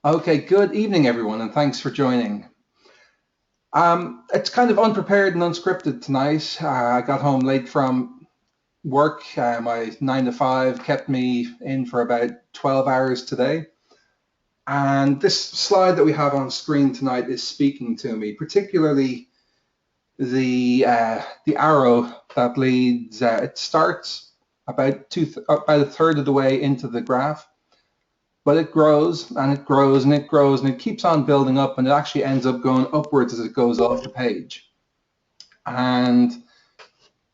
Okay, good evening, everyone, and thanks for joining. It's kind of unprepared and unscripted tonight. I got home late from work. My 9 to 5 kept me in for about 12 hours today. And this slide that we have on screen tonight is speaking to me, particularly the arrow that leads. It starts about a third of the way into the graph, but it grows and it grows and it grows and it keeps on building up, and it actually ends up going upwards as it goes off the page. And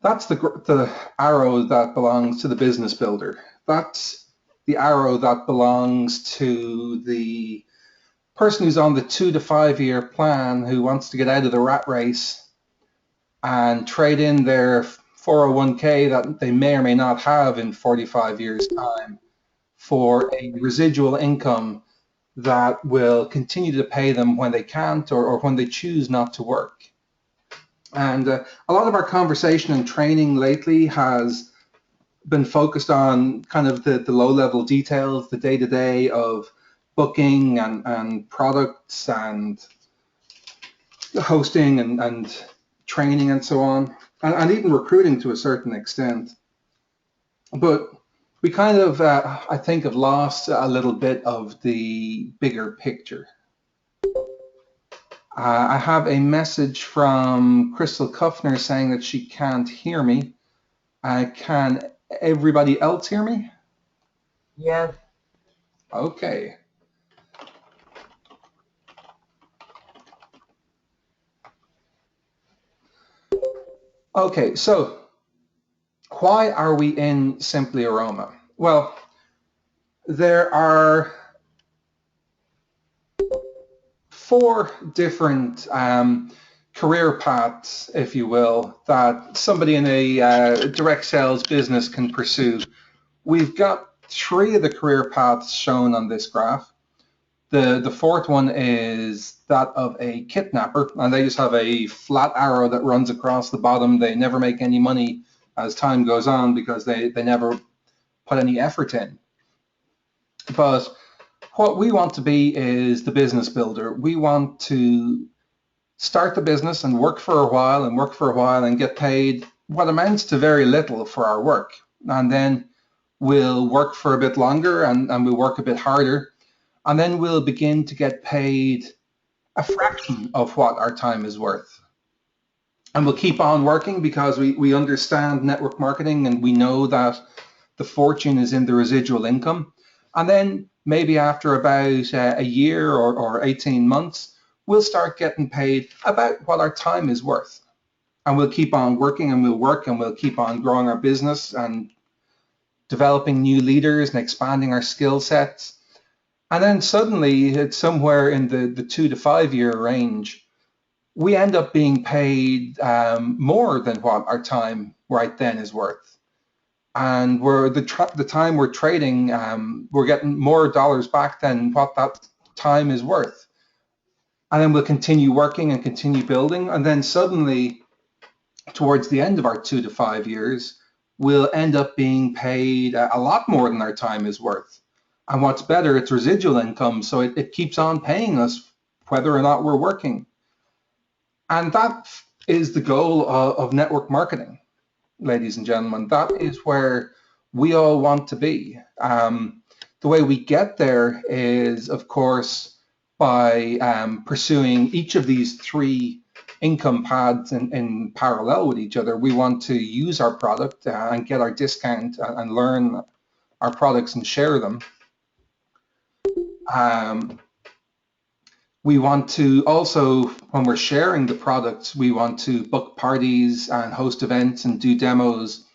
that's the arrow that belongs to the business builder. That's the arrow that belongs to the person who's on the 2 to 5 year plan, who wants to get out of the rat race and trade in their 401k that they may or may not have in 45 years time for a residual income that will continue to pay them when they can't, or when they choose not to work. And a lot of our conversation and training lately has been focused on kind of the low level details, the day to day of booking and products and hosting and training and so on, and even recruiting to a certain extent. But we kind of, I think, have lost a little bit of the bigger picture. I have a message from Crystal Kuffner saying that she can't hear me. Can everybody else hear me? Yes. Okay. Okay, so why are we in Simply Aroma? Well, there are four different career paths, if you will, that somebody in a direct sales business can pursue. We've got three of the career paths shown on this graph. The fourth one is that of a kidnapper, and they just have a flat arrow that runs across the bottom. They never make any money as time goes on because they never put any effort in. But what we want to be is the business builder. We want to start the business and work for a while and work for a while and get paid what amounts to very little for our work. And then we'll work for a bit longer, and we'll work a bit harder. And then we'll begin to get paid a fraction of what our time is worth. And we'll keep on working because we understand network marketing, and we know that the fortune is in the residual income. And then maybe after about a year or 18 months, we'll start getting paid about what our time is worth. And we'll keep on working and we'll work and we'll keep on growing our business and developing new leaders and expanding our skill sets. And then suddenly, it's somewhere in the 2 to 5 year range, we end up being paid more than what our time right then is worth. And the time we're trading, we're getting more dollars back than what that time is worth. And then we'll continue working and continue building. And then suddenly, towards the end of our 2 to 5 years, we'll end up being paid a lot more than our time is worth. And what's better, it's residual income, so it keeps on paying us whether or not we're working. And that is the goal of network marketing, ladies and gentlemen. That is where we all want to be. The way we get there is, of course, by pursuing each of these three income paths in parallel with each other. We want to use our product and get our discount and learn our products and share them. Um, we want to also, when we're sharing the products, we want to book parties and host events and do demos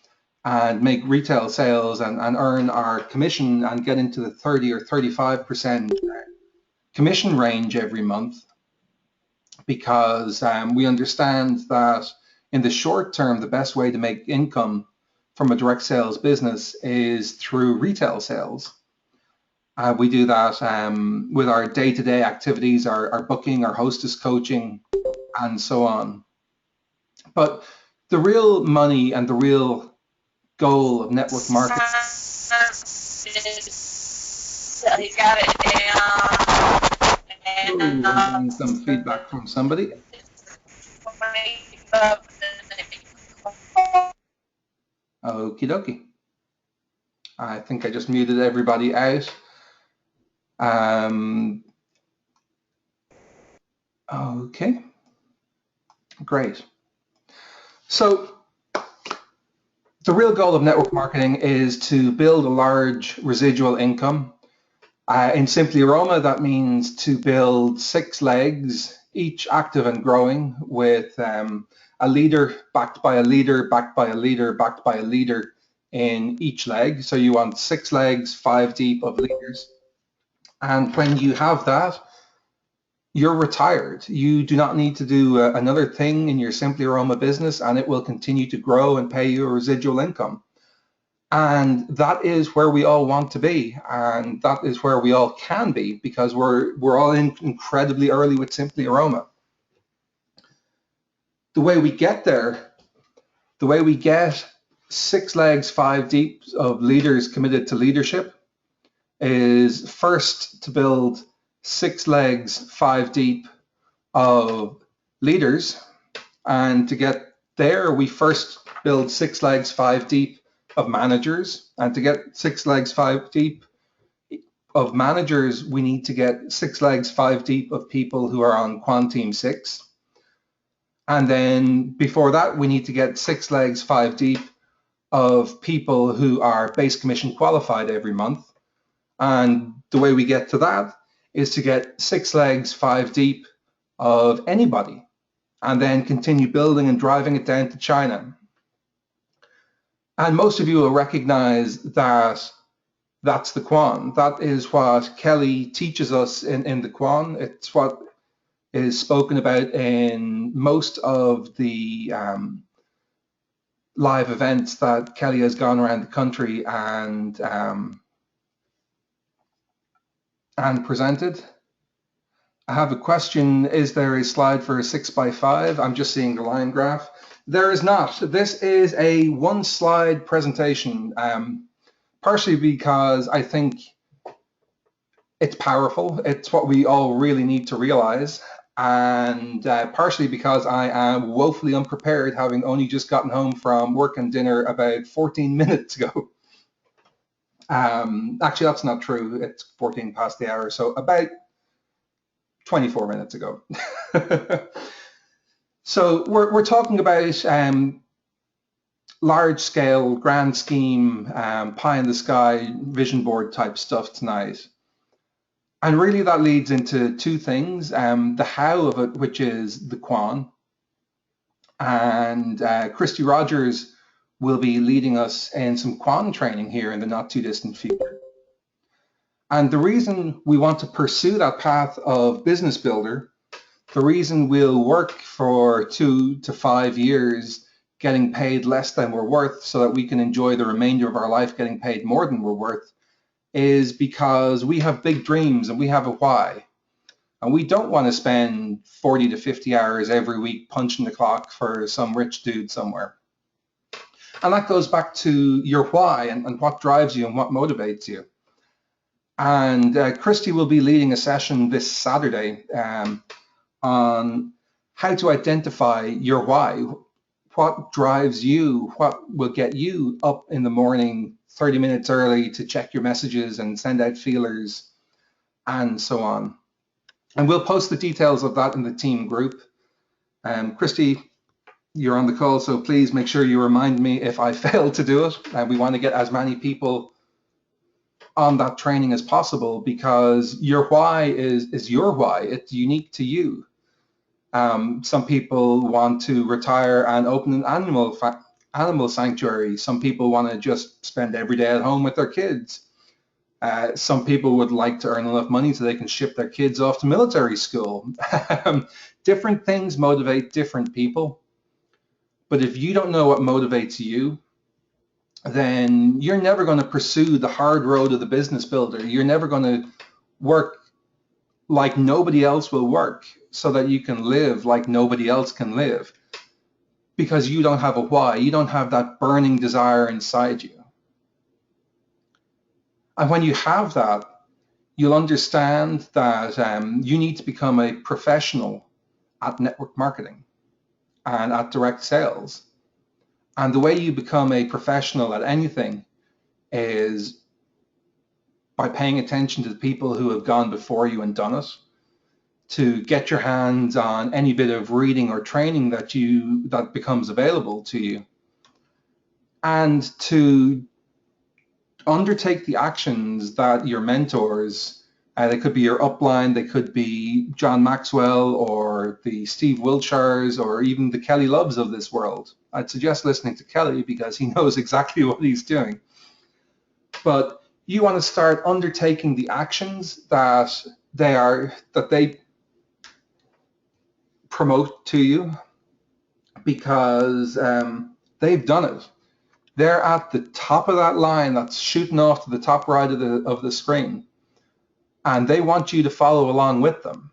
and make retail sales and earn our commission and get into the 30 or 35% commission range every month, because we understand that in the short term, the best way to make income from a direct sales business is through retail sales. We do that with our day-to-day activities, our booking, our hostess coaching, and so on. But the real money and the real goal of network marketing. He's got it down. I'm getting some feedback from somebody. Okie dokie. I think I just muted everybody out. Okay, great. So the real goal of network marketing is to build a large residual income. In Simply Aroma, that means to build 6 legs, each active and growing, with a leader backed by a leader, backed by a leader, backed by a leader in each leg. So you want 6 legs, 5 deep of leaders. And when you have that, you're retired. You do not need to do another thing in your Simply Aroma business, and it will continue to grow and pay you a residual income. And that is where we all want to be, and that is where we all can be, because we're all incredibly early with Simply Aroma. The way we get there, the way we get 6 legs, 5 deep of leaders committed to leadership, is first to build 6 legs, 5 deep of leaders. And to get there, we first build 6 legs, 5 deep of managers. And to get 6 legs, 5 deep of managers, we need to get 6 legs, 5 deep of people who are on Quant Team 6. And then before that, we need to get 6 legs, 5 deep of people who are base commission qualified every month. And the way we get to that is to get 6 legs, 5 deep of anybody, and then continue building and driving it down to China. And most of you will recognize that that's the Quan. That is what Kelly teaches us in the Quan. It's what is spoken about in most of the live events that Kelly has gone around the country and presented. I have a question. Is there a slide for a 6x5? I'm just seeing the line graph. There is not. This is a 1-slide presentation, partially because I think it's powerful. It's what we all really need to realize. And partially because I am woefully unprepared, having only just gotten home from work and dinner about 14 minutes ago. Actually, that's not true. It's 14 past the hour, so about 24 minutes ago. So we're talking about large scale, grand scheme, pie in the sky, vision board type stuff tonight. And really that leads into 2 things, the how of it, which is the Quan. And Christy Rogers will be leading us in some Quan training here in the not too distant future. And the reason we want to pursue that path of business builder, the reason we'll work for 2 to 5 years getting paid less than we're worth so that we can enjoy the remainder of our life getting paid more than we're worth, is because we have big dreams and we have a why. And we don't want to spend 40 to 50 hours every week punching the clock for some rich dude somewhere. And that goes back to your why and what drives you and what motivates you. And Christy will be leading a session this Saturday on how to identify your why, what drives you, what will get you up in the morning 30 minutes early to check your messages and send out feelers and so on. And we'll post the details of that in the team group. Christy, you're on the call, so please make sure you remind me if I fail to do it. And we want to get as many people on that training as possible, because your why is your why. It's unique to you. Some people want to retire and open an animal sanctuary. Some people want to just spend every day at home with their kids. Some people would like to earn enough money so they can ship their kids off to military school. Different things motivate different people. But if you don't know what motivates you, then you're never going to pursue the hard road of the business builder. You're never going to work like nobody else will work so that you can live like nobody else can live, because you don't have a why. You don't have that burning desire inside you. And when you have that, you'll understand that you need to become a professional at network marketing and at direct sales. And the way you become a professional at anything is by paying attention to the people who have gone before you and done it, to get your hands on any bit of reading or training that becomes available to you, and to undertake the actions that your mentors, they could be your upline, they could be John Maxwell or the Steve Wiltshires or even the Kelly Loves of this world. I'd suggest listening to Kelly because he knows exactly what he's doing. But you want to start undertaking the actions that they promote to you, because they've done it. They're at the top of that line that's shooting off to the top right of the screen, and they want you to follow along with them.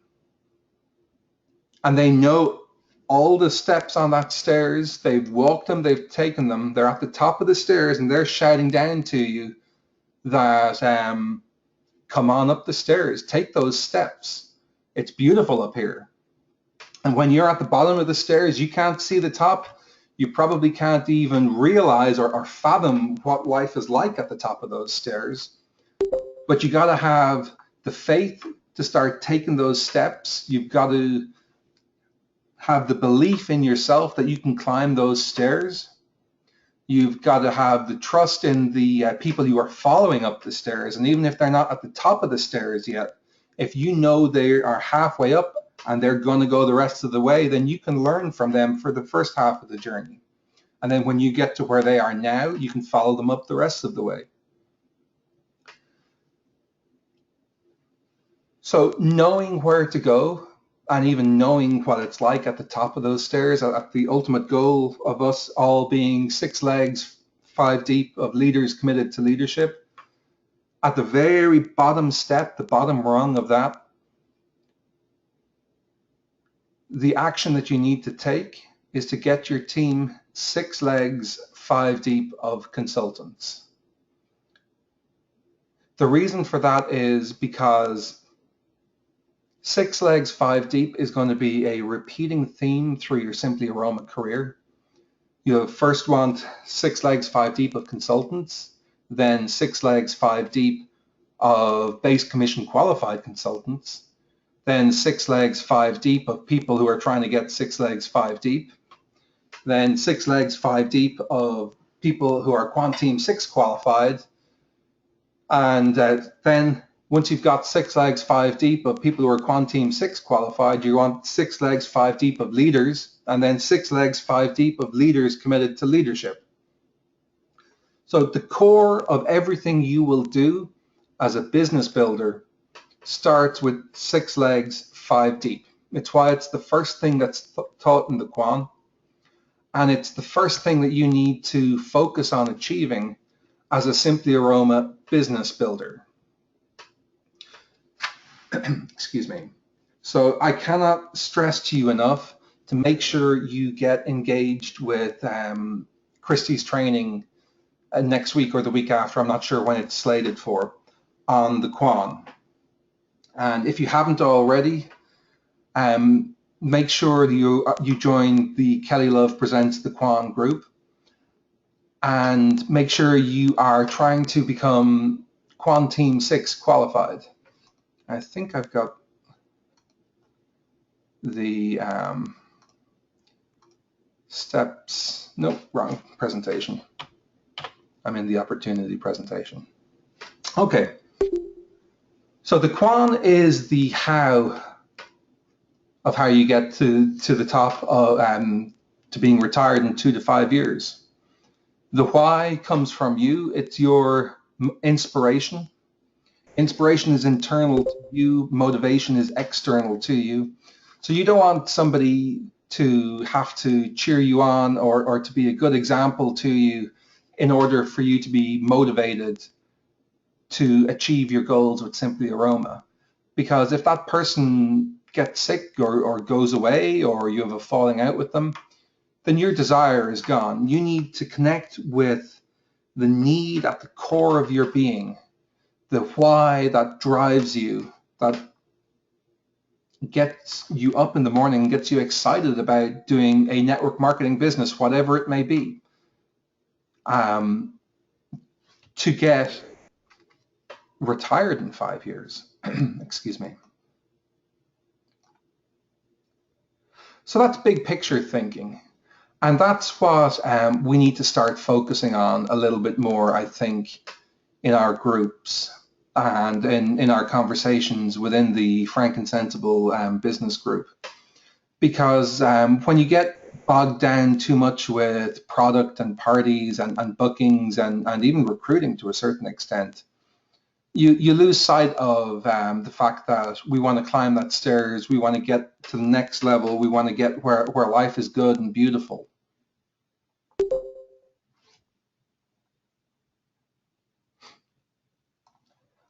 And they know all the steps on that stairs. They've walked them, they've taken them. They're at the top of the stairs, and they're shouting down to you that come on up the stairs, take those steps. It's beautiful up here. And when you're at the bottom of the stairs, you can't see the top. You probably can't even realize or fathom what life is like at the top of those stairs. But you got to have the faith to start taking those steps. You've got to have the belief in yourself that you can climb those stairs. You've got to have the trust in the people you are following up the stairs. And even if they're not at the top of the stairs yet, if you know they are halfway up and they're going to go the rest of the way, then you can learn from them for the first half of the journey. And then when you get to where they are now, you can follow them up the rest of the way. So knowing where to go and even knowing what it's like at the top of those stairs, at the ultimate goal of us all being 6 legs, 5 deep of leaders committed to leadership, at the very bottom step, the bottom rung of that, the action that you need to take is to get your team 6 legs, 5 deep of consultants. The reason for that is because 6 legs, 5 deep is going to be a repeating theme through your Simply Aroma career. You first want 6 legs, 5 deep of consultants, then 6 legs, 5 deep of base commission qualified consultants, then 6 legs, 5 deep of people who are trying to get 6 legs, 5 deep, then 6 legs, 5 deep of people who are Quant Team 6 qualified, and then once you've got 6 legs, 5 deep of people who are Quant Team 6 qualified, you want 6 legs, 5 deep of leaders, and then 6 legs, 5 deep of leaders committed to leadership. So the core of everything you will do as a business builder starts with 6 legs, 5 deep. It's why it's the first thing that's taught in the Quan, and it's the first thing that you need to focus on achieving as a Simply Aroma business builder. Excuse me. So I cannot stress to you enough to make sure you get engaged with Christy's training next week or the week after. I'm not sure when it's slated for, on the Quan. And if you haven't already, make sure you join the Kelly Love Presents the Quan group, and make sure you are trying to become Quan Team 6 qualified. I think I've got the steps. Nope, wrong presentation. I'm in the opportunity presentation. Okay. So the Quan is the how of how you get to the top of to being retired in 2 to 5 years. The why comes from you. It's your inspiration. Inspiration is internal to you. Motivation is external to you. So you don't want somebody to have to cheer you on or to be a good example to you in order for you to be motivated to achieve your goals with Simply Aroma. Because if that person gets sick or goes away, or you have a falling out with them, then your desire is gone. You need to connect with the need at the core of your being the why that drives you, that gets you up in the morning, gets you excited about doing a network marketing business, whatever it may be, to get retired in 5 years. Excuse me. So that's big picture thinking. And that's what we need to start focusing on a little bit more, I think, in our groups and in our conversations within the Frank and Sensible business group. Because when you get bogged down too much with product and parties and bookings and even recruiting to a certain extent, you lose sight of the fact that we want to climb that stairs, we want to get to the next level, we want to get where life is good and beautiful.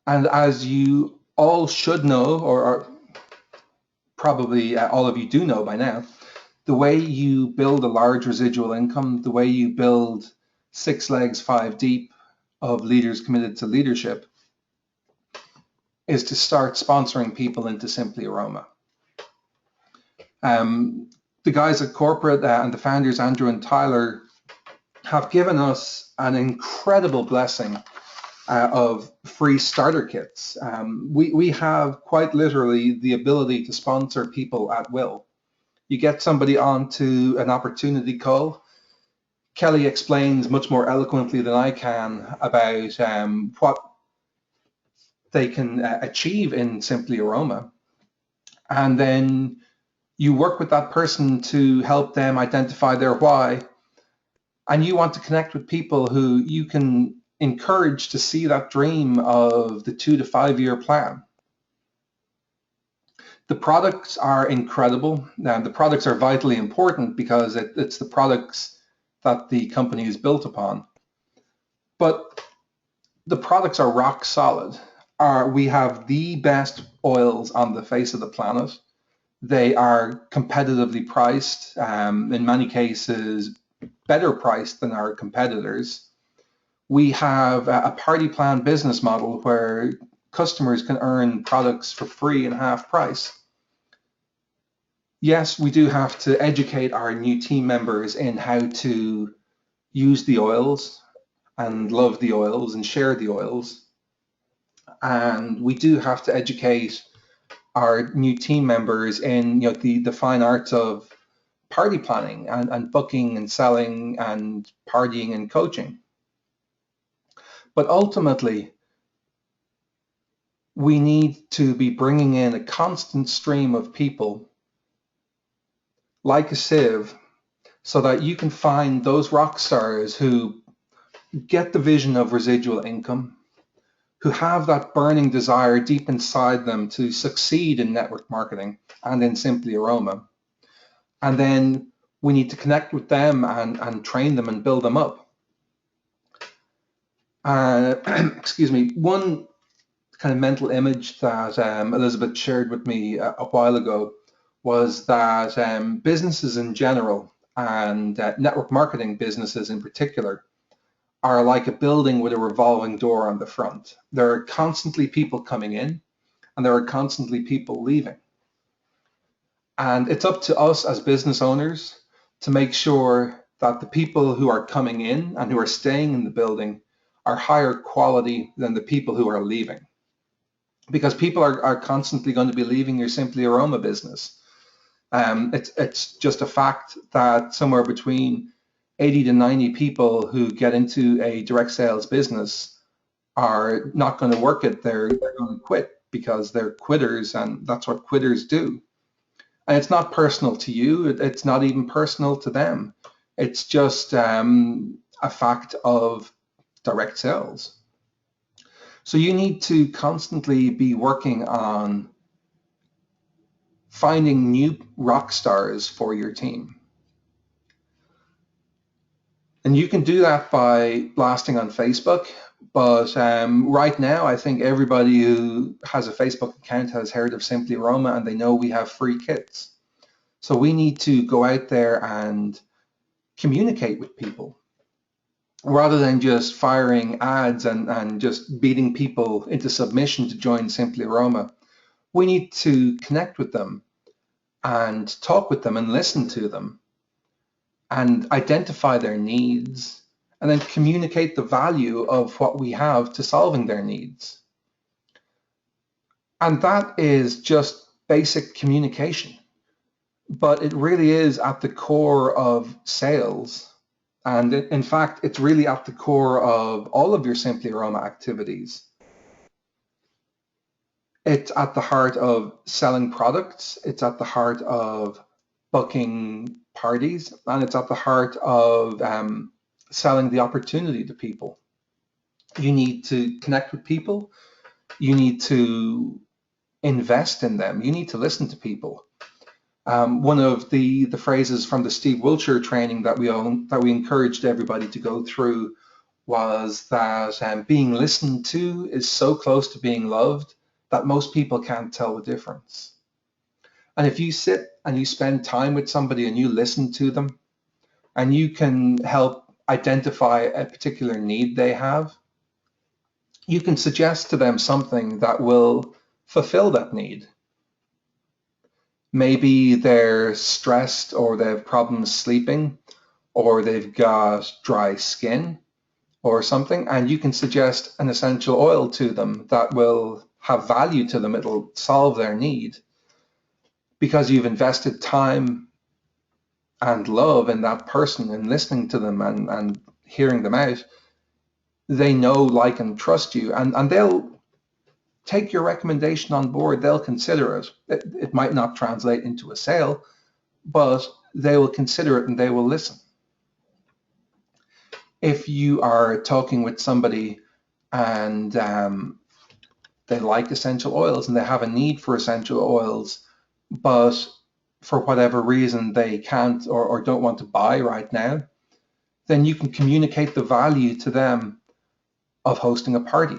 And as you all should know, or probably all of you do know by now, the way you build a large residual income, the way you build 6 legs, 5 deep of leaders committed to leadership, is to start sponsoring people into Simply Aroma. The guys at corporate and the founders, Andrew and Tyler, have given us an incredible blessing of free starter kits. We have quite literally the ability to sponsor people at will. You get somebody onto an opportunity call. Kelly explains much more eloquently than I can about what they can achieve in Simply Aroma. And then you work with that person to help them identify their why. And you want to connect with people who you can encourage to see that dream of the 2 to 5 year plan. The products are incredible. Now, the products are vitally important because it's the products that the company is built upon. But the products are rock solid. We have the best oils on the face of the planet. They are competitively priced, in many cases better priced than our competitors. We have a party plan business model where customers can earn products for free and half price. Yes, we do have to educate our new team members in how to use the oils and love the oils and share the oils. And we do have to educate our new team members in the fine arts of party planning and booking and selling and partying and coaching. But ultimately, we need to be bringing in a constant stream of people like a sieve so that you can find those rock stars who get the vision of residual income, who have that burning desire deep inside them to succeed in network marketing and in Simply Aroma. And then we need to connect with them and train them and build them up. Excuse me, one kind of mental image that Elizabeth shared with me a while ago was that businesses in general and network marketing businesses in particular are like a building with a revolving door on the front. There are constantly people coming in and there are constantly people leaving. And it's up to us as business owners to make sure that the people who are coming in and who are staying in the building are higher quality than the people who are leaving. Because people are constantly going to be leaving your Simply Aroma business. It's just a fact that somewhere between 80 to 90 people who get into a direct sales business are not going to work it. They're going to quit because they're quitters, and that's what quitters do. And it's not personal to you. It's not even personal to them. It's just a fact of direct sales. So you need to constantly be working on finding new rock stars for your team. And you can do that by blasting on Facebook. But right now, I think everybody who has a Facebook account has heard of Simply Aroma, and they know we have free kits. So we need to go out there and communicate with people. rather than just firing ads and just beating people into submission to join Simply Aroma, we need to connect with them and talk with them and listen to them and identify their needs and then communicate the value of what we have to solving their needs. And that is just basic communication, but it really is at the core of sales. And in fact, it's really at the core of all of your Simply Aroma activities. It's at the heart of selling products, it's at the heart of booking parties, and it's at the heart of selling the opportunity to people. You need to connect with people, you need to invest in them, you need to listen to people. One of the phrases from the Steve Wiltshire training that we encouraged everybody to go through was that being listened to is so close to being loved that most people can't tell the difference. And if you sit and you spend time with somebody and you listen to them and you can help identify a particular need they have, you can suggest to them something that will fulfill that need. Maybe they're stressed or they have problems sleeping or they've got dry skin or something, and you can suggest an essential oil to them that will have value to them. It'll solve their need because you've invested time and love in that person and listening to them and hearing them out. They know, like, and trust you, and they'll take your recommendation on board. They'll consider it. It might not translate into a sale, but they will consider it and they will listen. If you are talking with somebody and they like essential oils and they have a need for essential oils, but for whatever reason they can't or don't want to buy right now, then you can communicate the value to them of hosting a party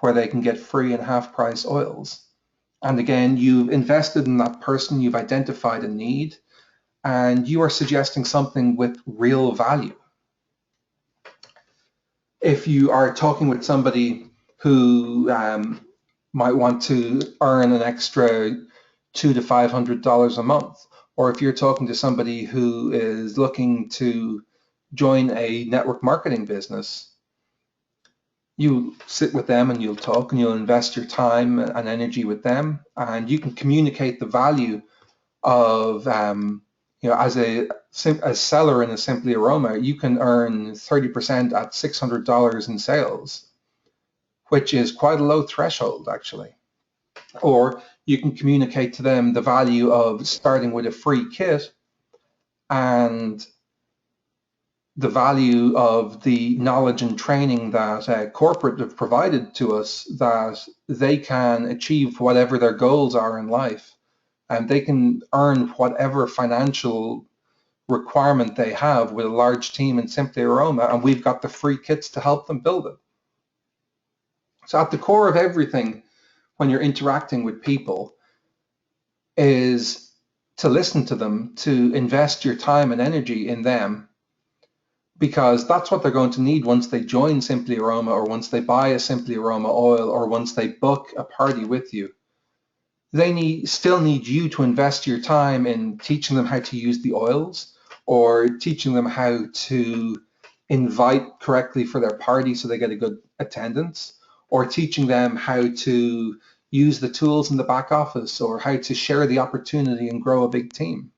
where they can get free and half price oils. And again, you've invested in that person, you've identified a need, and you are suggesting something with real value. If you are talking with somebody who might want to earn an extra $200 to $500 a month, or if you're talking to somebody who is looking to join a network marketing business, you sit with them and you'll talk and you'll invest your time and energy with them, and you can communicate the value of as a seller in a Simply Aroma, you can earn 30% at $600 in sales, which is quite a low threshold actually. Or you can communicate to them the value of starting with a free kit and the value of the knowledge and training that corporate have provided to us, that they can achieve whatever their goals are in life, and they can earn whatever financial requirement they have with a large team in Simply Aroma, and we've got the free kits to help them build it. So at the core of everything when you're interacting with people is to listen to them, to invest your time and energy in them, because that's what they're going to need once they join Simply Aroma, or once they buy a Simply Aroma oil, or once they book a party with you. They still need you to invest your time in teaching them how to use the oils, or teaching them how to invite correctly for their party so they get a good attendance, or teaching them how to use the tools in the back office, or how to share the opportunity and grow a big team.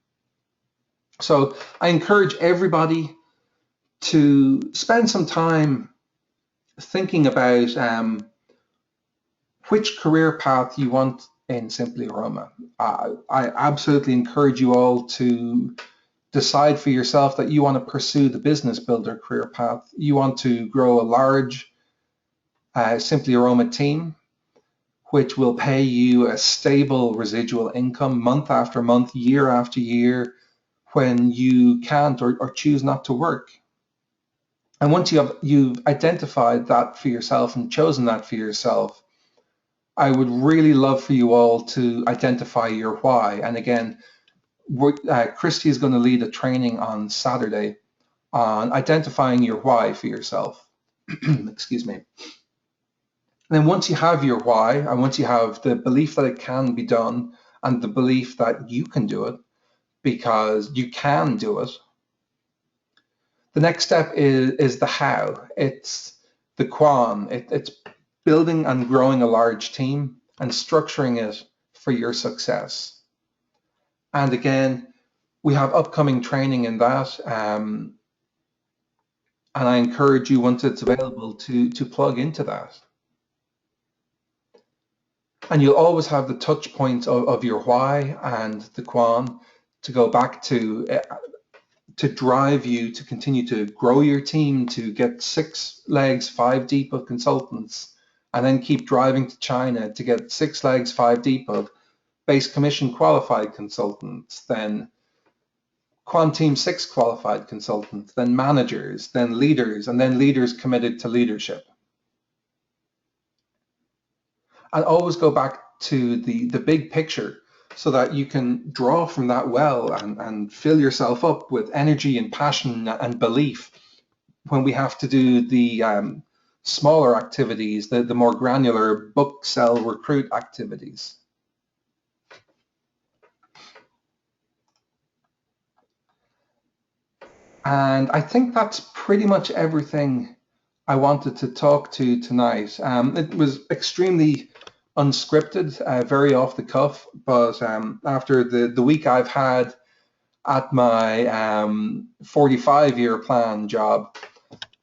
So I encourage everybody to spend some time thinking about which career path you want in Simply Aroma. I absolutely encourage you all to decide for yourself that you want to pursue the business builder career path. You want to grow a large Simply Aroma team, which will pay you a stable residual income month after month, year after year, when you can't or choose not to work. And once you've identified that for yourself and chosen that for yourself, I would really love for you all to identify your why. And again, Christy is going to lead a training on Saturday on identifying your why for yourself. Excuse me. And then once you have your why, and once you have the belief that it can be done, and the belief that you can do it because you can do it, the next step is the how. It's the quan. It's building and growing a large team and structuring it for your success. And again, we have upcoming training in that. And I encourage you, once it's available, to plug into that. And you'll always have the touch points of your why and the quan to go back to drive you to continue to grow your team, to get 6 legs, 5 deep of consultants, and then keep driving to China to get 6 legs, 5 deep of base commission qualified consultants, then Quant Team 6 qualified consultants, then managers, then leaders, and then leaders committed to leadership. And always go back to the big picture so that you can draw from that well and fill yourself up with energy and passion and belief when we have to do the smaller activities, the more granular book, sell, recruit activities. And I think that's pretty much everything I wanted to talk to tonight. It was extremely unscripted, very off the cuff, but after the week I've had at my 45-year plan job,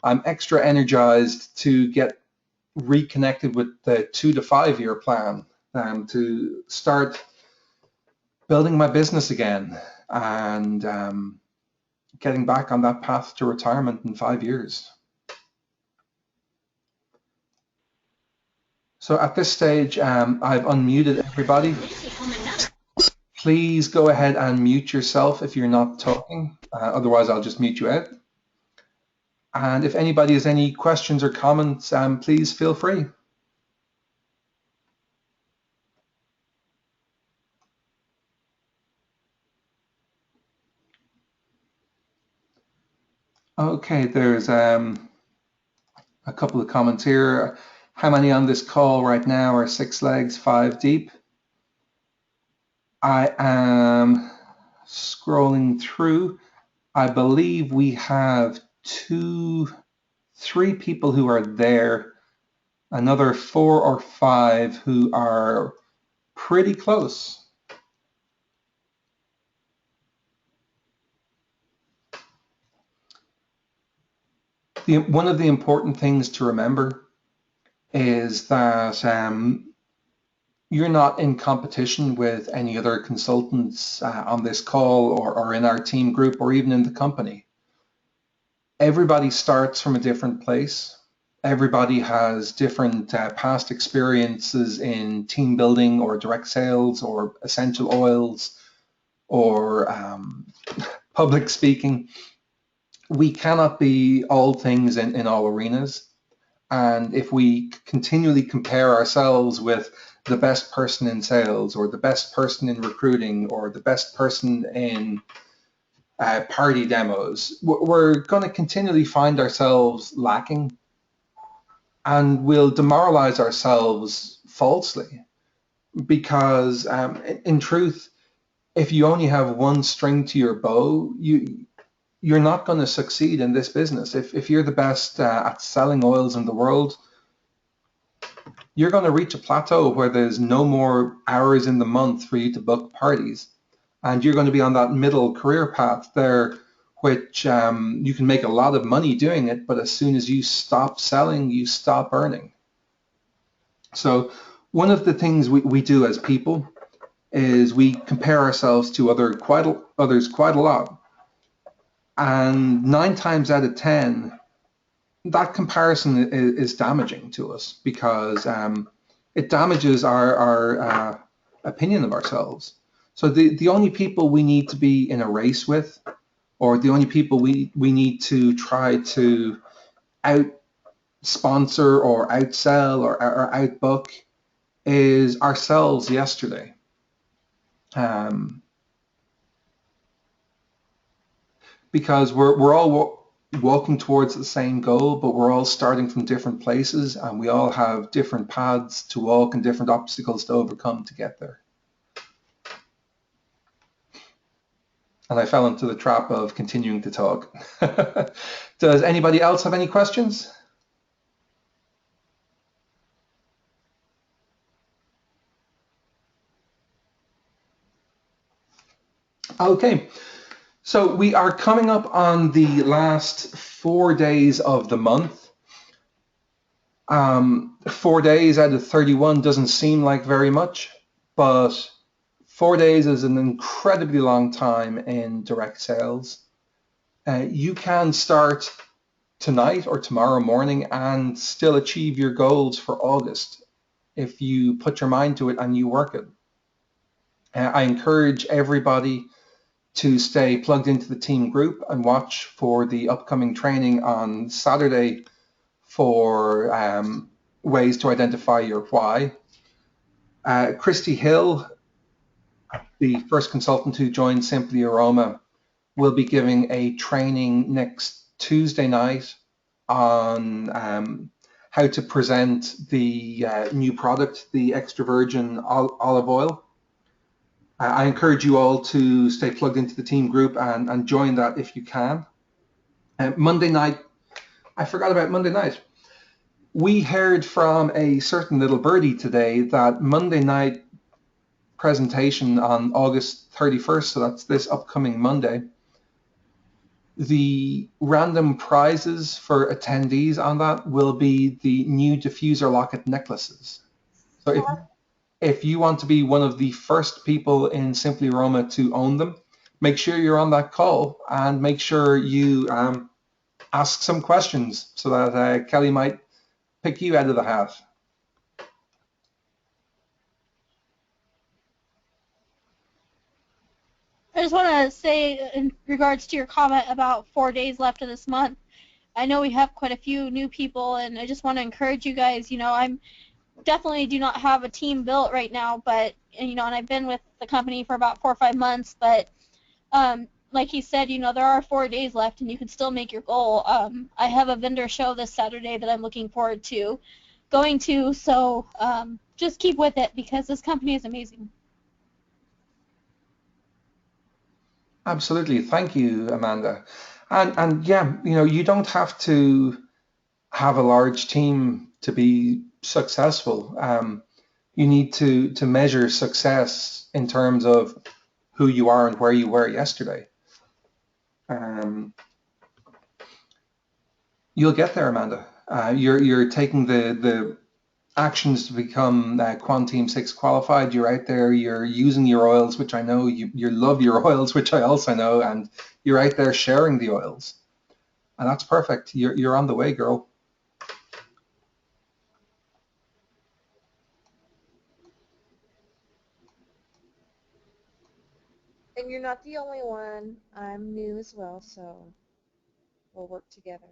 I'm extra energized to get reconnected with the 2 to 5 year plan to start building my business again and getting back on that path to retirement in 5 years. So at this stage, I've unmuted everybody. Please go ahead and mute yourself if you're not talking. Otherwise, I'll just mute you out. And if anybody has any questions or comments, please feel free. Okay, there's a couple of comments here. How many on this call right now are 6 legs, 5 deep? I am scrolling through. I believe we have 3 people who are there, another 4 or 5 who are pretty close. One of the important things to remember is that you're not in competition with any other consultants on this call or in our team group or even in the company. Everybody starts from a different place. Everybody has different past experiences in team building or direct sales or essential oils or public speaking. We cannot be all things in all arenas. And if we continually compare ourselves with the best person in sales or the best person in recruiting or the best person in party demos, we're going to continually find ourselves lacking, and we'll demoralize ourselves falsely because in truth, if you only have one string to your bow, you're not going to succeed in this business. If you're the best at selling oils in the world, you're going to reach a plateau where there's no more hours in the month for you to book parties. And you're going to be on that middle career path there, which you can make a lot of money doing it, but as soon as you stop selling, you stop earning. So one of the things we do as people is we compare ourselves to others quite a lot. And 9 times out of 10, that comparison is damaging to us because it damages our opinion of ourselves. So the only people we need to be in a race with, or the only people we need to try to out-sponsor or outsell or outbook is ourselves yesterday. Because we're all walking towards the same goal, but we're all starting from different places and we all have different paths to walk and different obstacles to overcome to get there. And I fell into the trap of continuing to talk. Does anybody else have any questions? Okay, so we are coming up on the last 4 days of the month. 4 days out of 31 doesn't seem like very much, but 4 days is an incredibly long time in direct sales. You can start tonight or tomorrow morning and still achieve your goals for August if you put your mind to it and you work it. I encourage everybody to stay plugged into the team group and watch for the upcoming training on Saturday for ways to identify your why. Christy Hill, the first consultant who joined Simply Aroma, will be giving a training next Tuesday night on how to present the new product, the extra virgin olive oil. I encourage you all to stay plugged into the team group and join that if you can. Monday night, I forgot about Monday night. We heard from a certain little birdie today that Monday night presentation on August 31st, so that's this upcoming Monday, the random prizes for attendees on that will be the new diffuser locket necklaces. So if you want to be one of the first people in Simply Aroma to own them, make sure you're on that call and make sure you ask some questions so that Kelly might pick you out of the hat. I just want to say, in regards to your comment about 4 days left of this month, I know we have quite a few new people, and I just want to encourage you guys. I'm definitely do not have a team built right now, but and I've been with the company for about 4 or 5 months, but like he said, there are 4 days left, and you can still make your goal. I have a vendor show this Saturday that I'm looking forward to going to, so just keep with it because this company is amazing. Absolutely. Thank you, Amanda. And yeah, you don't have to have a large team to be successful. You need to measure success in terms of who you are and where you were yesterday. You'll get there, Amanda. You're taking the actions to become Quantum 6 qualified. You're out there, you're using your oils, which I know you love your oils, which I also know, and you're out there sharing the oils. And that's perfect. You're on the way, girl. And you're not the only one. I'm new as well, so we'll work together.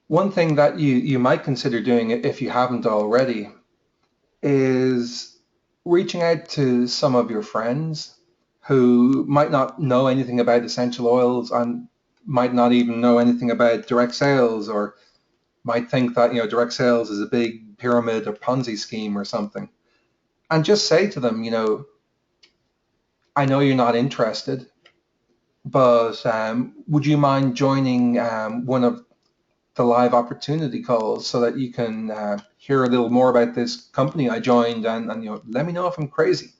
One thing that you might consider doing, if you haven't already, is reaching out to some of your friends who might not know anything about essential oils and might not even know anything about direct sales, or might think that direct sales is a big pyramid or Ponzi scheme or something, and just say to them, I know you're not interested, but would you mind joining one of the live opportunity calls so that you can hear a little more about this company I joined, and let me know if I'm crazy.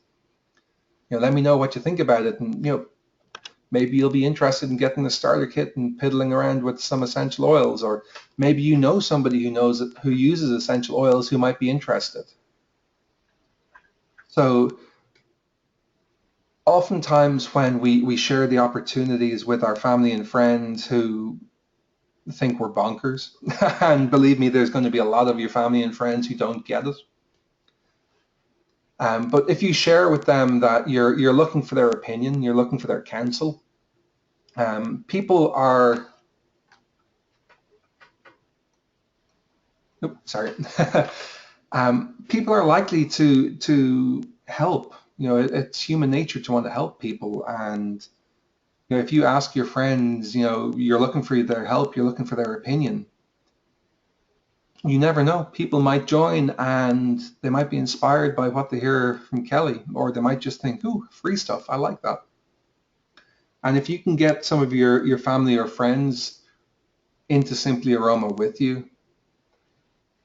Let me know what you think about it, and maybe you'll be interested in getting the starter kit and piddling around with some essential oils, or maybe you know somebody who uses essential oils who might be interested. So oftentimes when we share the opportunities with our family and friends who think we're bonkers, and believe me, there's going to be a lot of your family and friends who don't get it. But if you share with them that you're looking for their opinion, you're looking for their counsel, people are, sorry, people are likely to help. You know, it's human nature to want to help people. And you know, if you ask your friends, you know, you're looking for their help, you're looking for their opinion. You never know. People might join and they might be inspired by what they hear from Kelly, or they might just think, "Ooh, free stuff. I like that." And if you can get some of your family or friends into Simply Aroma with you,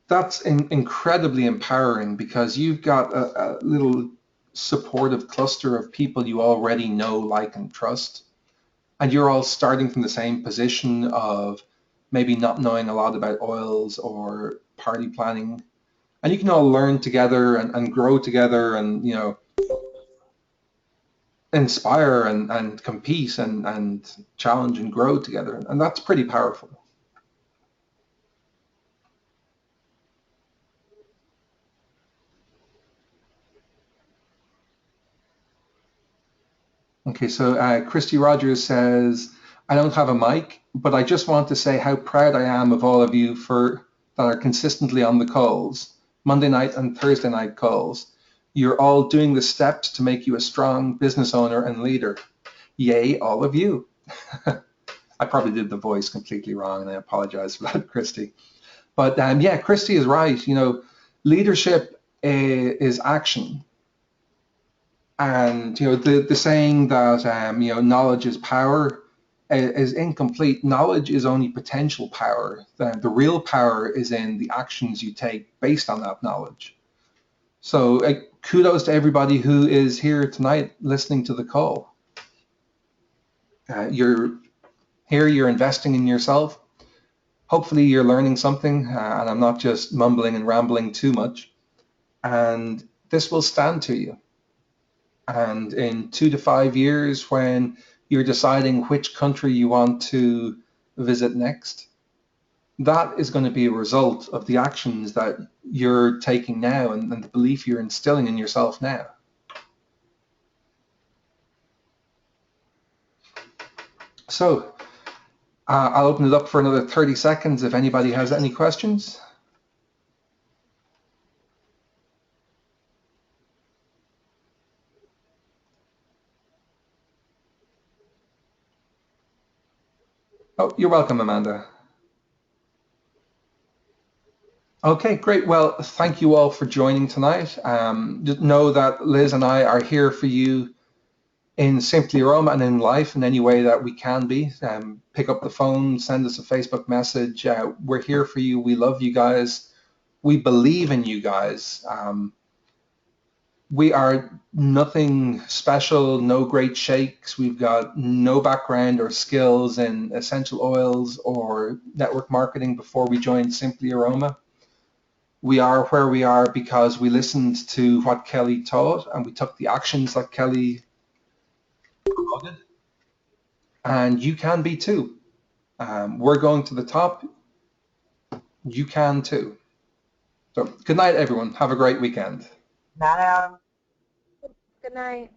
that's incredibly empowering because you've got a little supportive cluster of people you already know, like, and trust. And you're all starting from the same position of maybe not knowing a lot about oils or party planning. And you can all learn together and grow together and, you know, inspire and compete and challenge and grow together. And that's pretty powerful. Okay, so Christy Rogers says, I don't have a mic, but I just want to say how proud I am of all of you for that are consistently on the calls, Monday night and Thursday night calls. You're all doing the steps to make you a strong business owner and leader. Yay, all of you. I probably did the voice completely wrong, and I apologize for that, Christy. But yeah, Christy is right. You know, leadership is action. And you know the saying that you know knowledge is power is incomplete. Knowledge is only potential power. The real power is in the actions you take based on that knowledge. So kudos to everybody who is here tonight listening to the call. You're here, you're investing in yourself. Hopefully you're learning something, and I'm not just mumbling and rambling too much. And this will stand to you. And in 2 to 5 years, when you're deciding which country you want to visit next, that is going to be a result of the actions that you're taking now and the belief you're instilling in yourself now. So I'll open it up for another 30 seconds if anybody has any questions. Oh, you're welcome, Amanda. Okay, great. Well, thank you all for joining tonight. Just know that Liz and I are here for you in Simply Aroma and in life in any way that we can be. Pick up the phone, send us a Facebook message. We're here for you. We love you guys. We believe in you guys. We are nothing special, no great shakes. We've got no background or skills in essential oils or network marketing before we joined Simply Aroma. We are where we are because we listened to what Kelly taught and we took the actions that Kelly promoted. And you can be too. We're going to the top. You can too. So good night, everyone. Have a great weekend. Good night.